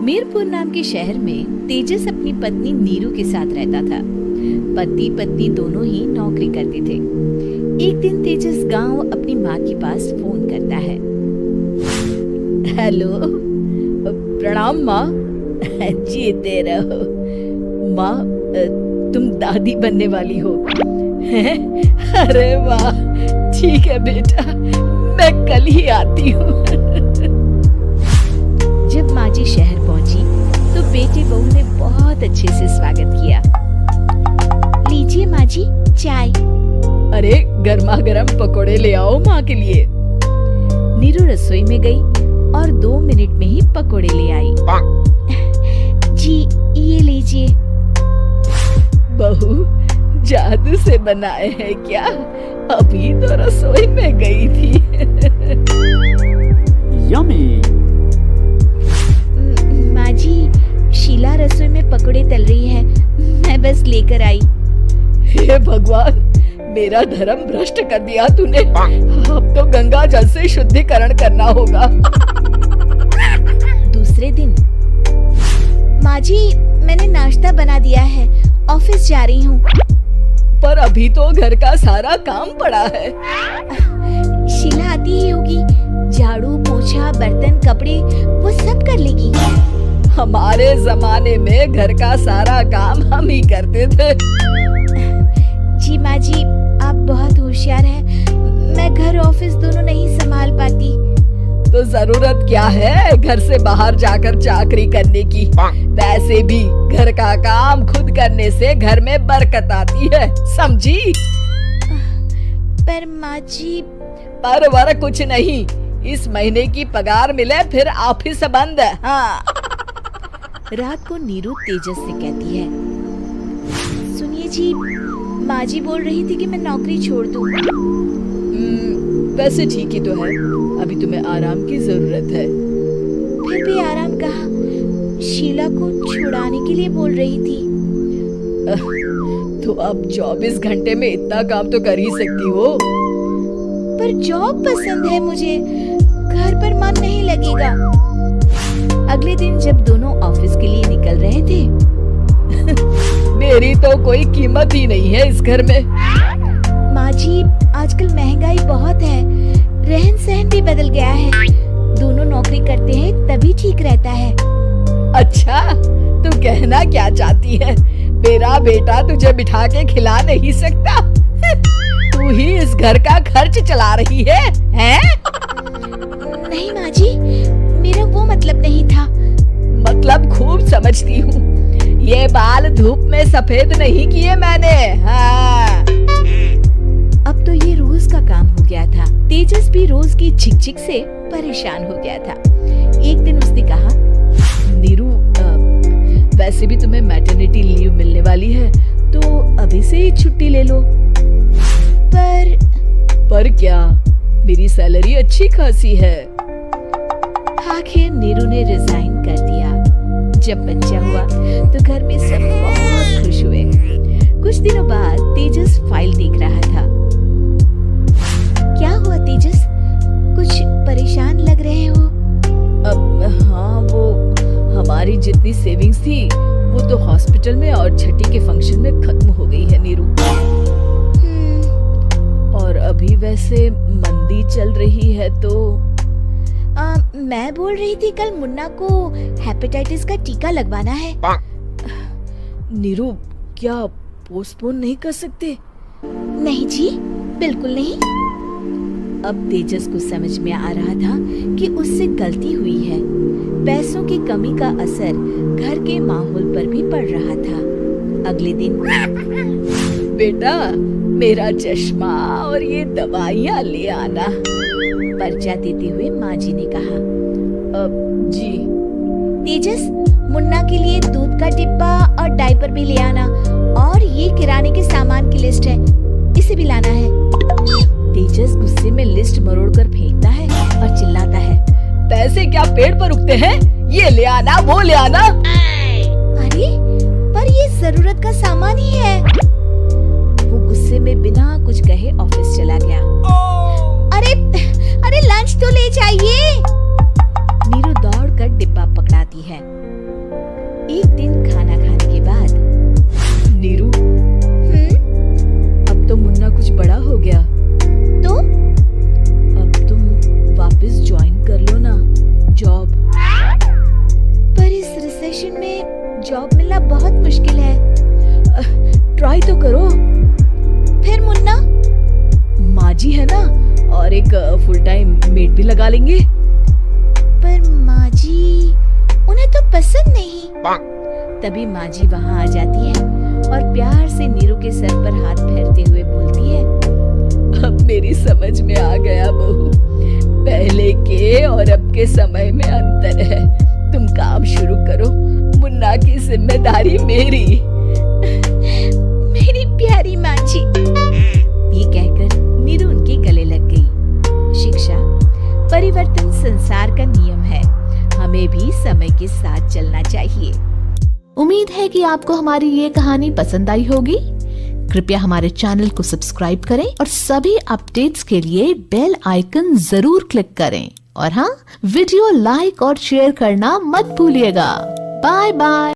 मीरपुर नाम के शहर में तेजस अपनी पत्नी नीरू के साथ रहता था। पति पत्नी दोनों ही नौकरी करते थे। एक दिन तेजस गांव अपनी माँ के पास फोन करता है। हेलो, प्रणाम माँ। जीते रहो माँ, तुम दादी बनने वाली हो। अरे वाह, ठीक है बेटा, मैं कल ही आती हूँ। जब माँ जी शहर पहुंची तो बेटे बहू ने बहुत अच्छे से स्वागत किया। लीजिए माँ जी चाय। अरे गर्मा गर्म पकोड़े ले आओ माँ के लिए। नीरू रसोई में गई और 2 मिनट में ही पकोड़े ले आई। जी ये लीजिए। बहू जादू से बनाए हैं क्या? अभी तो रसोई में गई थी। यम्मी। माँ जी शीला रसोई में पकोड़े तल रही है, मैं बस लेकर आई। हे भगवान, मेरा धर्म भ्रष्ट कर दिया तूने। अब तो गंगा जल से शुद्धिकरण करना होगा। दूसरे दिन, माँ जी मैंने नाश्ता बना दिया है, ऑफिस जा रही हूँ। पर अभी तो घर का सारा काम पड़ा है। शीला आती ही होगी, झाड़ू पोछा बर्तन कपड़े वो सब कर लेगी। हमारे जमाने में घर का सारा काम हम ही करते थे। जी माँ जी आप बहुत होशियार हैं, मैं घर ऑफिस दोनों नहीं संभाल पाती। तो जरूरत क्या है घर से बाहर जाकर चाकरी करने की? वैसे भी घर का काम खुद करने से घर में बरकत आती है, समझी? पर माँ जी। पर वर कुछ नहीं, इस महीने की पगार मिले फिर ऑफिस बंद। हाँ। रात को नीरू तेजस से कहती है, सुनिए जी, माँ जी बोल रही थी कि मैं नौकरी छोड़ दूँ। वैसे ठीक ही तो है, अभी तुम्हें आराम की जरूरत है। फिर भी आराम कहाँ, शीला को छुड़ाने के लिए बोल रही थी। तो अब 24 घंटे में इतना काम तो कर ही सकती हो। पर जॉब पसंद है मुझे, घर पर मन नहीं लगेगा। अगले दिन जब दोनों ऑफिस के लिए निकल रहे थे, मेरी तो कोई कीमत ही नहीं है इस घर में। माँ जी आजकल महंगाई बहुत है, रहन सहन भी बदल गया है। दोनों नौकरी करते हैं तभी ठीक रहता है। अच्छा, तू कहना क्या चाहती है? मेरा बेटा तुझे बिठा के खिला नहीं सकता? तू ही इस घर का खर्च चला रही है, हैं? नहीं माँ जी, मेरा वो मतलब नहीं था। मतलब खूब समझती हूँ, ये बाल धूप में सफेद नहीं किए मैंने। हाँ। अब तो ये रोज का काम हो गया था। तेजस भी रोज की झिकझिक से परेशान हो गया था। एक दिन उसने कहा, नीरू वैसे भी तुम्हें मैटरनिटी लीव मिलने वाली है, तो अभी से ही छुट्टी ले लो। पर क्या, मेरी सैलरी अच्छी खासी है। आखिर नीरू ने रिजाइन कर दिया। जब बच्चा हुआ तो घर में सब बहुत खुश हुए। कुछ दिनों बाद तेजस फाइल देख रहा था। क्या हुआ तेजस, कुछ परेशान लग रहे हो? अब हाँ, वो हमारी जितनी सेविंग्स थी वो तो हॉस्पिटल में और छठी के फंक्शन में खत्म हो गई है नीरू। और अभी वैसे मंदी चल रही है तो मैं बोल रही थी कल मुन्ना को हेपेटाइटिस का टीका लगवाना है। नीरू क्या पोस्टपोन नहीं कर सकते? नहीं जी, बिल्कुल नहीं। अब तेजस को समझ में आ रहा था कि उससे गलती हुई है। पैसों की कमी का असर घर के माहौल पर भी पड़ रहा था। अगले दिन, बेटा मेरा चश्मा और ये दवाइयाँ ले आना, पर्चा देते हुए माँ जी ने कहा। जी। तेजस मुन्ना के लिए दूध का डिब्बा और डायपर भी ले आना, और ये किराने के सामान की लिस्ट है, इसे भी लाना है। तेजस गुस्से में लिस्ट मरोड़कर फेंकता है और चिल्लाता है, पैसे क्या पेड़ पर उगते हैं? ये ले आना वो ले आना। अरे पर ये जरूरत का सामान ही है। वो गुस्से में बिना कुछ कहे ऑफिस चला गया। अरे लंच तो ले जाइए। नीरू दौड़कर डिब्बा पकड़ाती है। मेड भी लगा लेंगे। पर माँ जी, उन्हें तो पसंद नहीं। तभी माँ जी वहाँ आ जाती है और प्यार से नीरू के सर पर हाथ फेरते हुए बोलती है, अब मेरी समझ में आ गया बहू, पहले के और अब के समय में अंतर है। तुम काम शुरू करो, मुन्ना की जिम्मेदारी मेरी। मेरी प्यारी माँ जी, ये कहकर नीरू उनके गले लग गई। शिक्षा, परिवर्तन संसार का नियम है, हमें भी समय के साथ चलना चाहिए। उम्मीद है कि आपको हमारी ये कहानी पसंद आई होगी। कृपया हमारे चैनल को सब्सक्राइब करें और सभी अपडेट्स के लिए बेल आइकन जरूर क्लिक करें। और हाँ, वीडियो लाइक और शेयर करना मत भूलिएगा। Bye bye.